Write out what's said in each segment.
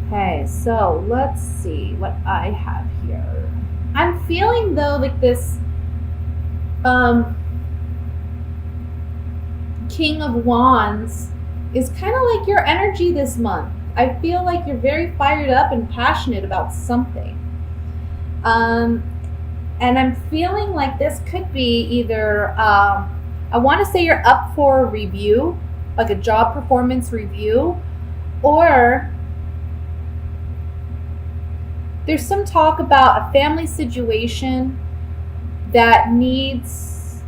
Okay, so let's see what I have here. I'm feeling though like this um King of Wands is kind of like your energy this month. I feel like you're very fired up and passionate about something. Um and I'm feeling like this could be either I want to say you're up for a review, like a job performance review, or there's some talk about a family situation that needs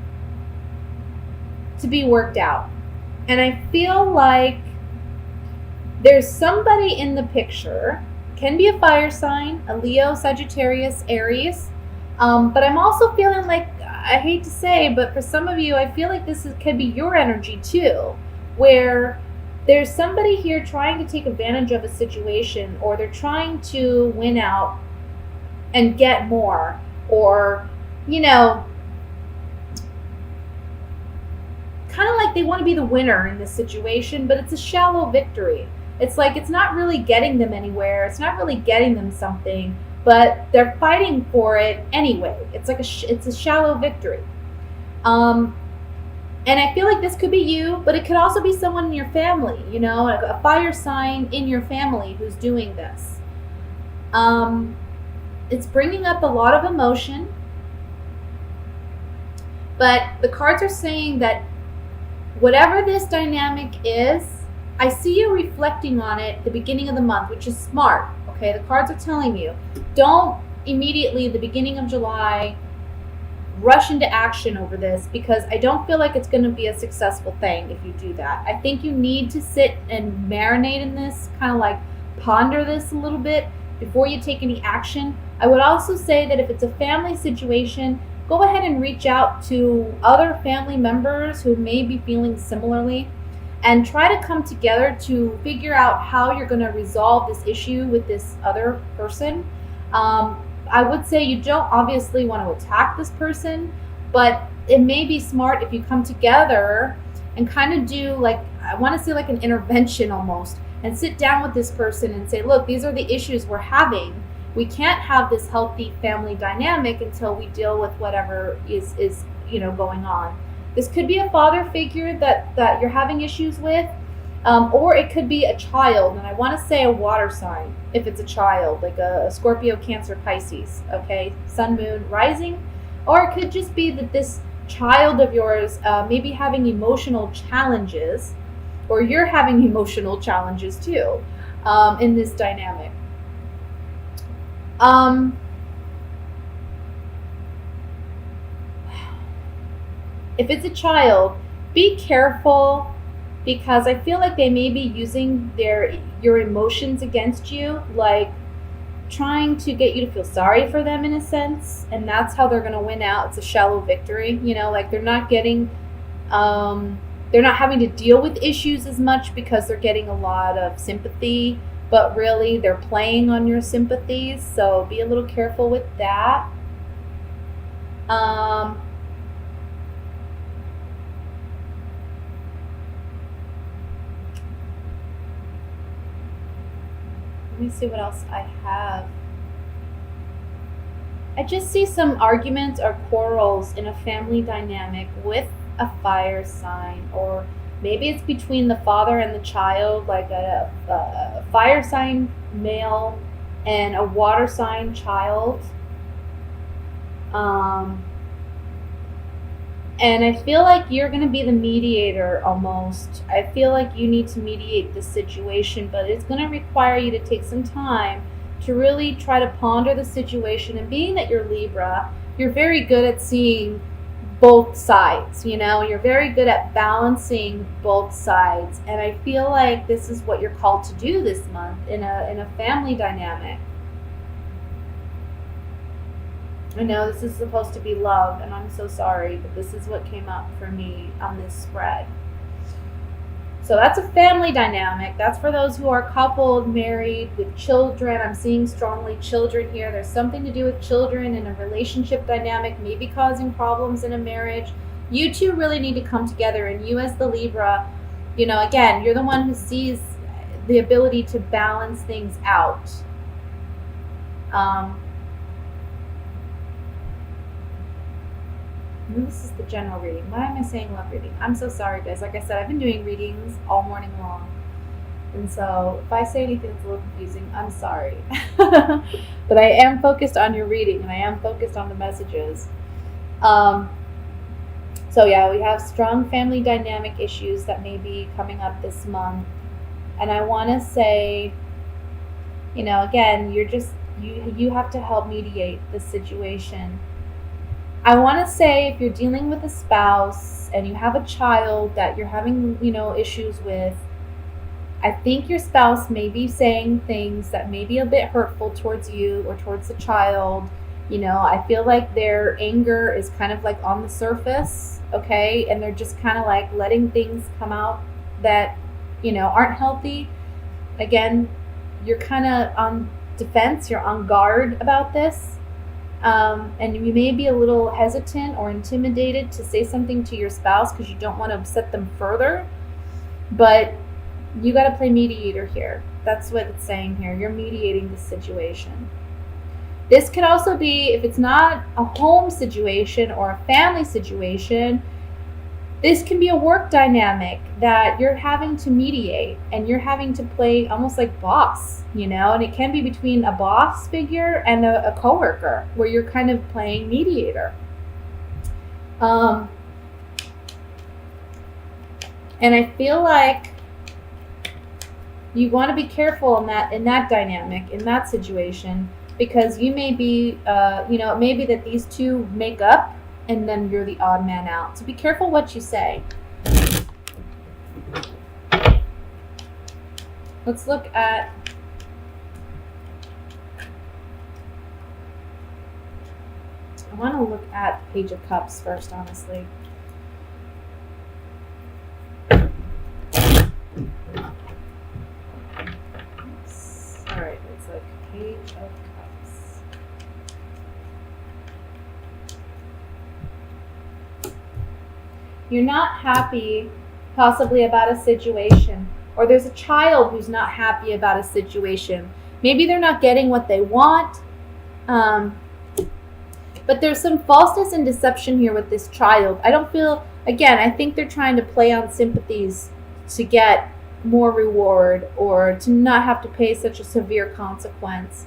to be worked out. And I feel like there's somebody in the picture, can be a fire sign, a Leo, Sagittarius, Aries. But I'm also feeling like, I hate to say, but for some of you, I feel like could be your energy too, where there's somebody here trying to take advantage of a situation, or they're trying to win out and get more, or, you know, kind of like they want to be the winner in this situation, but it's a shallow victory. It's like it's not really getting them anywhere. It's not really getting them something, but they're fighting for it anyway. It's like it's a shallow victory. Um, and I feel like this could be you, but it could also be someone in your family. You know, like a fire sign in your family who's doing this. Um, it's bringing up a lot of emotion, but the cards are saying that whatever this dynamic is, I see you reflecting on it at the beginning of the month, which is smart. Okay, the cards are telling you don't immediately at the beginning of July rush into action over this, because I don't feel like it's going to be a successful thing if you do that. I think you need to sit and marinate in this, kind of like ponder this a little bit before you take any action. I would also say that if it's a family situation, go ahead and reach out to other family members who may be feeling similarly, and try to come together to figure out how you're going to resolve this issue with this other person. I would say you don't obviously want to attack this person, but it may be smart if you come together and kind of do, like, I want to say like an intervention almost, and sit down with this person and say, look, these are the issues we're having. We can't have this healthy family dynamic until we deal with whatever is going on. This could be a father figure that you're having issues with, or it could be a child, and I want to say a water sign if it's a child, like a Scorpio, Cancer, Pisces, okay, Sun, Moon, Rising. Or it could just be that this child of yours may be having emotional challenges, or you're having emotional challenges too, in this dynamic. Um, if it's a child, be careful, because I feel like they may be using your emotions against you, like trying to get you to feel sorry for them in a sense, and that's how they're going to win out. It's a shallow victory, like they're not having to deal with issues as much because they're getting a lot of sympathy, but really they're playing on your sympathies, so be a little careful with that. Um, Let me see what else I have. I just see some arguments or quarrels in a family dynamic with a fire sign, or maybe it's between the father and the child, like a fire sign male and a water sign child. Um, and I feel like you're going to be the mediator almost. I feel like you need to mediate this situation, but it's going to require you to take some time to really try to ponder the situation. And being that you're Libra, you're very good at seeing both sides, you're very good at balancing both sides. And I feel like this is what you're called to do this month in a family dynamic. I know this is supposed to be love, and I'm so sorry, but this is what came up for me on this spread. So that's a family dynamic. That's for those who are coupled, married, with children. I'm seeing strongly children here. There's something to do with children in a relationship dynamic, maybe causing problems in a marriage. You two really need to come together, and you as the Libra, again, you're the one who sees the ability to balance things out. This is the general reading. Why am I saying love reading? I'm so sorry, guys. Like I said, I've been doing readings all morning long. And so if I say anything that's a little confusing, I'm sorry. But I am focused on your reading, and I am focused on the messages. So yeah, we have strong family dynamic issues that may be coming up this month. And I want to say, again, you have to help mediate the situation. I want to say, if you're dealing with a spouse and you have a child that you're having, issues with, I think your spouse may be saying things that may be a bit hurtful towards you or towards the child. I feel like their anger is kind of like on the surface, okay? And they're just kind of like letting things come out that, aren't healthy. Again, you're kind of on defense, you're on guard about this. And you may be a little hesitant or intimidated to say something to your spouse because you don't want to upset them further. But you got to play mediator here. That's what it's saying here. You're mediating the situation. This could also be, if it's not a home situation or a family situation, this can be a work dynamic that you're having to mediate, and you're having to play almost like boss, and it can be between a boss figure and a coworker where you're kind of playing mediator. And I feel like you want to be careful in that dynamic, in that situation, because you may be, it may be that these two make up and then you're the odd man out. So be careful what you say. Let's look at I want to look at the Page of Cups first, honestly. Alright, it's like Page of Cups. You're not happy possibly about a situation, or there's a child who's not happy about a situation. Maybe they're not getting what they want, but there's some falseness and deception here with this child. I think they're trying to play on sympathies to get more reward or to not have to pay such a severe consequence.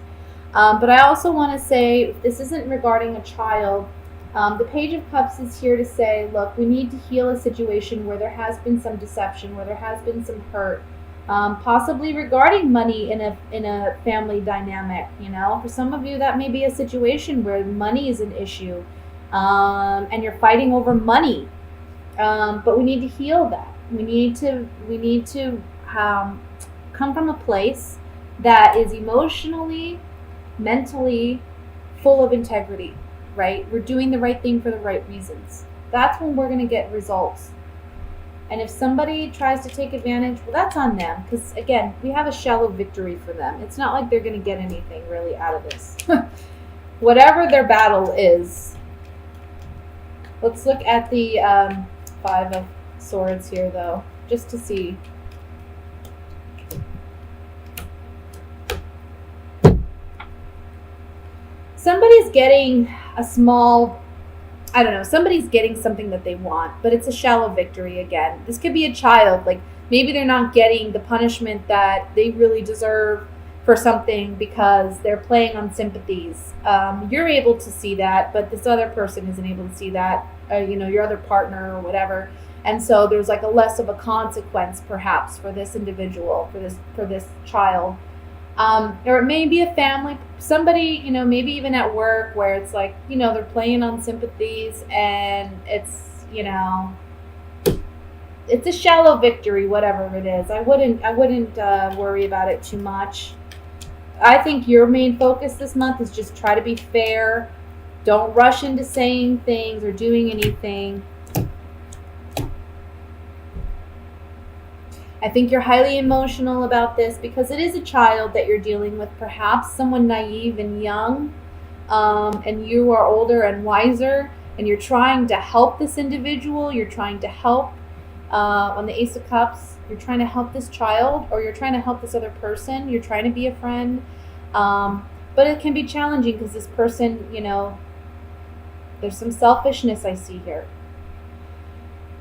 But I also want to say, if this isn't regarding a child, the Page of Cups is here to say, look, we need to heal a situation where there has been some deception, where there has been some hurt, possibly regarding money in a family dynamic. For some of you, that may be a situation where money is an issue, and you're fighting over money. But we need to heal that. We need to come from a place that is emotionally, mentally full of integrity. Right? We're doing the right thing for the right reasons. That's when we're going to get results. And if somebody tries to take advantage, well, that's on them. Because, again, we have a shallow victory for them. It's not like they're going to get anything really out of this. Whatever their battle is. Let's look at the Five of Swords here, though, just to see. Somebody's getting somebody's getting something that they want, but it's a shallow victory again. This could be a child, like maybe they're not getting the punishment that they really deserve for something because they're playing on sympathies. You're able to see that, but this other person isn't able to see that, your other partner or whatever. And so there's like a less of a consequence perhaps for this individual, for this child. Or it may be a family, somebody, maybe even at work where it's like, they're playing on sympathies and it's, it's a shallow victory, whatever it is. I wouldn't worry about it too much. I think your main focus this month is just try to be fair. Don't rush into saying things or doing anything. I think you're highly emotional about this because it is a child that you're dealing with, perhaps someone naive and young, and you are older and wiser, and you're trying to help this individual. You're trying to help on the Ace of Cups. You're trying to help this child, or you're trying to help this other person. You're trying to be a friend. But it can be challenging because this person, there's some selfishness I see here.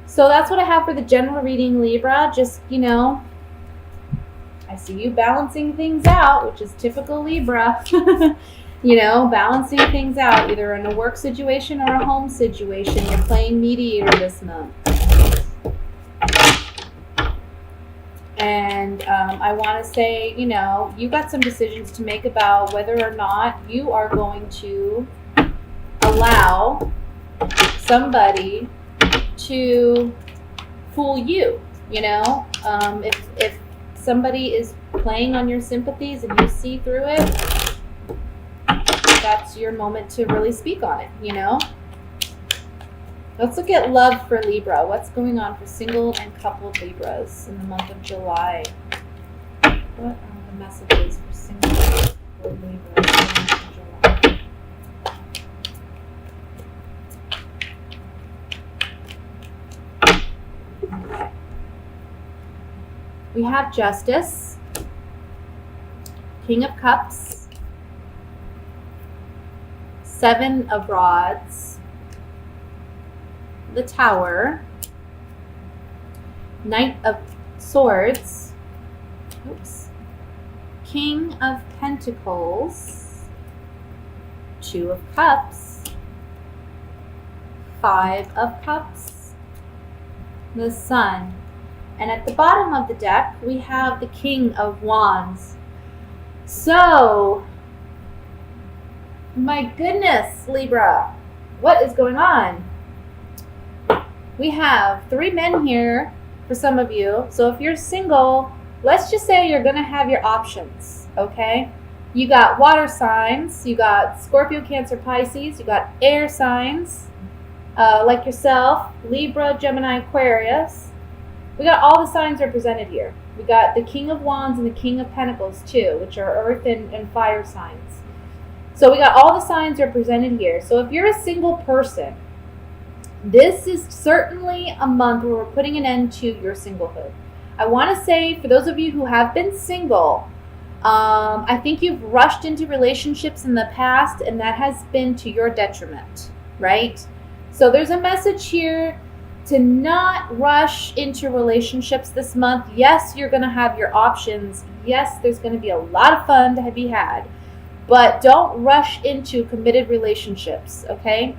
So that's what I have for the general reading, Libra. Just, I see you balancing things out, which is typical Libra. Balancing things out, either in a work situation or a home situation. You're playing mediator this month. And I want to say, you got some decisions to make about whether or not you are going to allow somebody to fool you. If somebody is playing on your sympathies and you see through it, that's your moment to really speak on it. Let's look at love for Libra. What's going on for single and coupled Libras in the month of July? What are the messages for single and coupled Libras in the month of July? Okay. We have Justice, King of Cups, Seven of Rods, the Tower, Knight of Swords, King of Pentacles, Two of Cups, Five of Cups, the Sun. And at the bottom of the deck, we have the King of Wands. So, my goodness, Libra, what is going on? We have 3 men here for some of you. So if you're single, let's just say you're going to have your options, okay? You got water signs. You got Scorpio, Cancer, Pisces. You got air signs like yourself, Libra, Gemini, Aquarius. We got all the signs represented here. We got the King of Wands and the King of Pentacles too, which are earth and fire signs. So we got all the signs represented here. So if you're a single person, this is certainly a month where we're putting an end to your singlehood. I want to say, for those of you who have been single, I think you've rushed into relationships in the past, and that has been to your detriment, right? So there's a message here to not rush into relationships this month. Yes, you're going to have your options. Yes, there's going to be a lot of fun to be had, but don't rush into committed relationships, okay?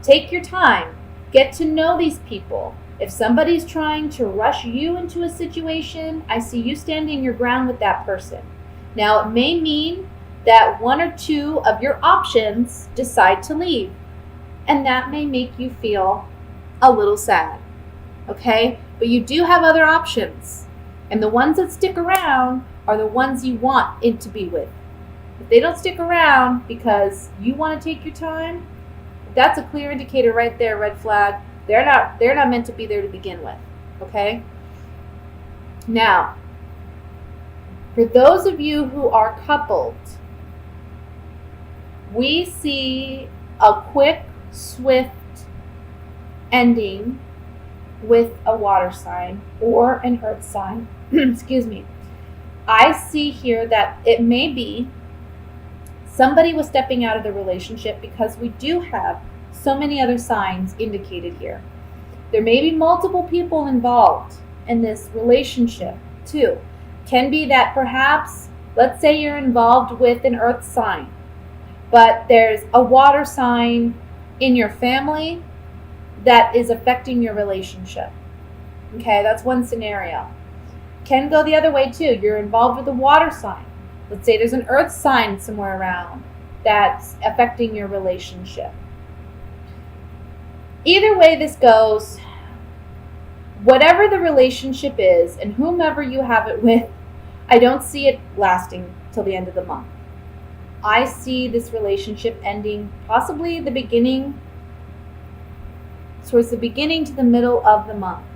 Take your time. Get to know these people. If somebody's trying to rush you into a situation, I see you standing your ground with that person. Now, it may mean that 1 or 2 of your options decide to leave, and that may make you feel a little sad, okay? But you do have other options, and the ones that stick around are the ones you want it to be with. If they don't stick around because you want to take your time, that's a clear indicator right there, red flag. They're not meant to be there to begin with, okay? Now, for those of you who are coupled, we see a quick, swift ending with a water sign or an earth sign. Excuse me. I see here that it may be somebody was stepping out of the relationship, because we do have so many other signs indicated here. There may be multiple people involved in this relationship too. Can be that perhaps, let's say you're involved with an earth sign, but there's a water sign in your family that is affecting your relationship. Okay, that's one scenario. Can go the other way too. You're involved with a water sign. Let's say there's an earth sign somewhere around that's affecting your relationship. Either way this goes, whatever the relationship is and whomever you have it with, I don't see it lasting till the end of the month. I see this relationship ending possibly the beginning, towards the beginning to the middle of the month.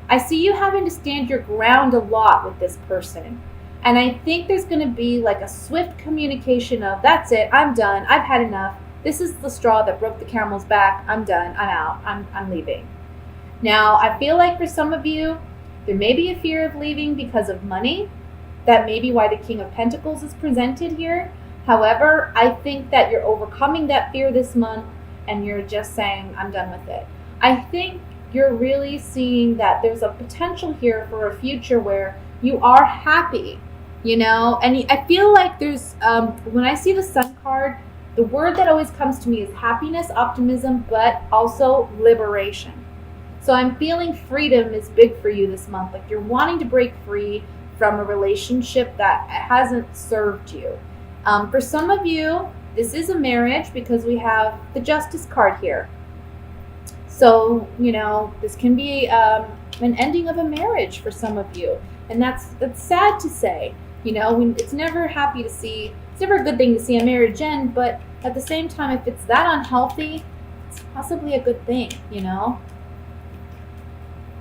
I see you having to stand your ground a lot with this person. And I think there's going to be like a swift communication of, that's it, I'm done, I've had enough. This is the straw that broke the camel's back. I'm done, I'm out, I'm leaving. Now, I feel like for some of you, There may be a fear of leaving because of money. That may be why the King of Pentacles is presented here. However, I think that you're overcoming that fear this month and you're just saying, I'm done with it. I think you're really seeing that there's a potential here for a future where you are happy, you know? And I feel like there's, when I see the Sun card, the word that always comes to me is happiness, optimism, but also liberation. So I'm feeling freedom is big for you this month. Like you're wanting to break free from a relationship that hasn't served you. For some of you, this is a marriage because we have the Justice card here. So, you know, this can be an ending of a marriage for some of you. And that's sad to say. You know, it's never happy to see, it's never a good thing to see a marriage end, but at the same time, if it's that unhealthy, it's possibly a good thing, you know?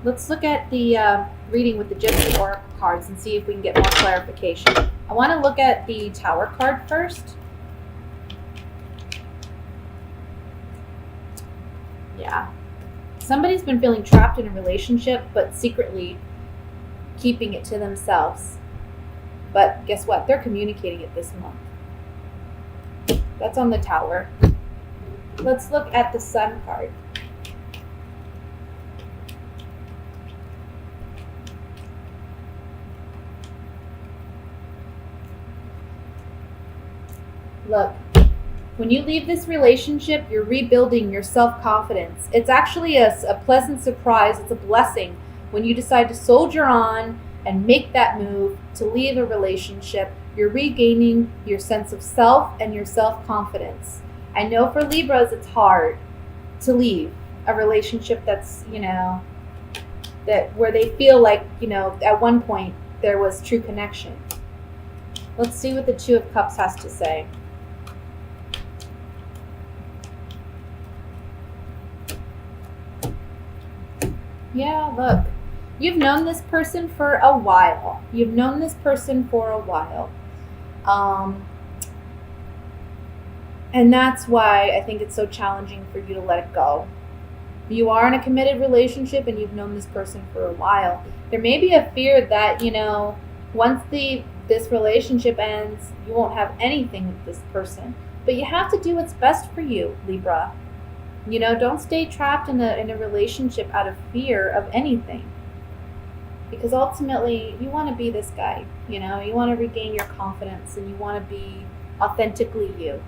Let's look at the reading with the Gypsy Oracle cards and see if we can get more clarification. I want to look at the Tower card first. Yeah. Somebody's been feeling trapped in a relationship, but secretly keeping it to themselves. But guess what? They're communicating it this month. That's on the Tower. Let's look at the Sun card. Look, when you leave this relationship, you're rebuilding your self-confidence. It's actually a pleasant surprise. It's a blessing when you decide to soldier on and make that move to leave a relationship. You're regaining your sense of self and your self-confidence. I know for Libras, it's hard to leave a relationship that's, you know, that where they feel like, you know, at one point there was true connection. Let's see what the Two of Cups has to say. Yeah, look, you've known this person for a while. You've known this person for a while. And that's why I think it's so challenging for you to let it go. You are in a committed relationship and you've known this person for a while. There may be a fear that, you know, once this relationship ends, you won't have anything with this person. But you have to do what's best for you, Libra. You know, don't stay trapped in a relationship out of fear of anything. Because ultimately, you want to be this guy, you know? You want to regain your confidence and you want to be authentically you.